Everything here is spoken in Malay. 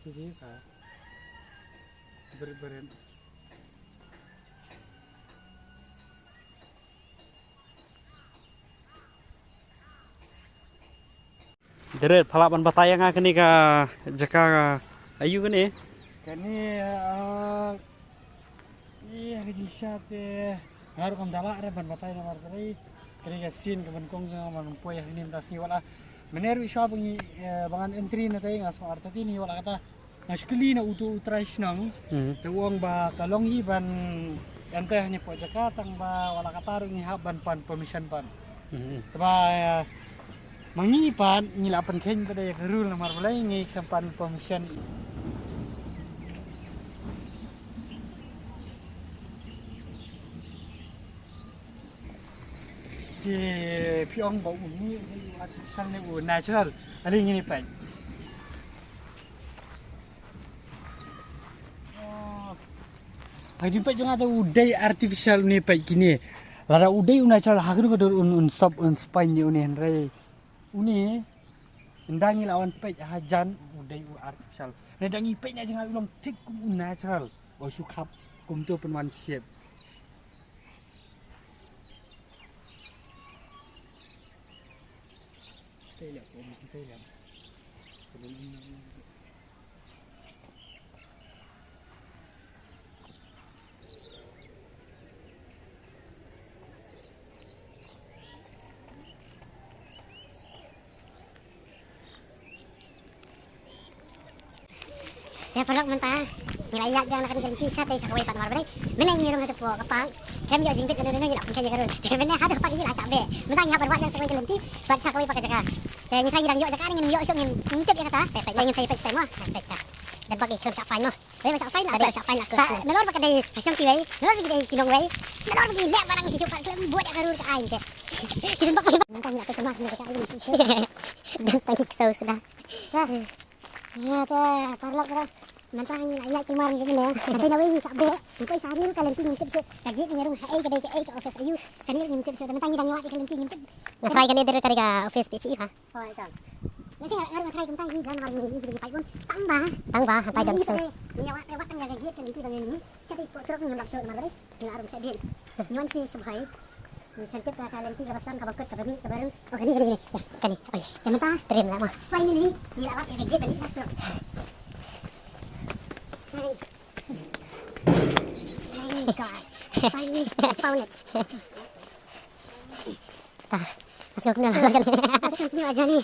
Jadi apa? Berberen. Deret palaban batayang nga kani ka jaka ayu kani. Kani iya kajisate ngaruh kam dala re ban batay na martay. Kani ka sin ka ban kong sa man poy hinim tas ni wala. Meneru isya bangi bangan entry na tayo nga sa artati ni wala kata naskuli na utu utrash nang. Tawang ba kalong iban ente hanya po jakatang ba wala kataro ni haban pan permission pan. Taba mangipan ngilapan keng pada ya kerul na marbalay ngi kampan permission. Di piong bau ini artificial ni natural. Ada yang ini pai. Hajim pai jangan ada udai artificial ni pai kini. Lara udai natural hakru kador sub spine ni henry. Uni ndangi lawan pai hajan udai artificial. Ndangi pai na jangan ulang tik natural. O sukap kum tu pen one shape. Lihat, kita lihat. Ya pelok mentah. Nilayak jangan nak diganti kisah teh sakawai pat marbalai. Menang ni rumah tepu kapang. Kami yo jimpit kena ngilak pun jaga rul. Menang hadu pagi lah sabe. Mentang ya berbuat yang sakawai kelenti, buat sakawai pakai jaga. Teh ni tadi dang yo jaga dengan yo syok ngintip ya kata. Saya ingin saya pek mah. Pek tak. Dan bagi klub sak fine mah. Boleh sak fine lah, ada sak fine lah. Melor pakai dai asyong kiwai, melor pakai dai kinong wai. Melor pakai lek barang si syok klub buat ya karul ke aing teh. Sidin pakai mentang nak kemas ni dekat ini. Dan sakit saus sudah. Ya teh, parlok kan. Mentang ayat kemarin ke mana? Tapi nawi ni sabe. Engkau sehari ni kalau ngintip syok. Lagi ni rumah ai kedai ke ai ke office ayu. Kan ni ngintip syok. Mentang ni dah nyawat kalau ngintip. Try kan ni dari ka office PC ha. Oh itu. Nanti ngaruh try mentang ni jangan hari ni jadi pai pun. Tangba sampai dan kesel. Ni nyawat lewat kan jaga gate kan itu dengan ni. Jadi suruh nyambak syok mana ni? Ngaruh sedih. Nyon si subhai. Sentip ka talenti ka basan ka bakut ka babi ka baru. Oh kani. Ya kani. Oish. Yang mentang terima lah mah. Finally ni lewat jaga gate ni syok. God. Finally, I found it. Masuk ke dalam kan. Tengok aja ni.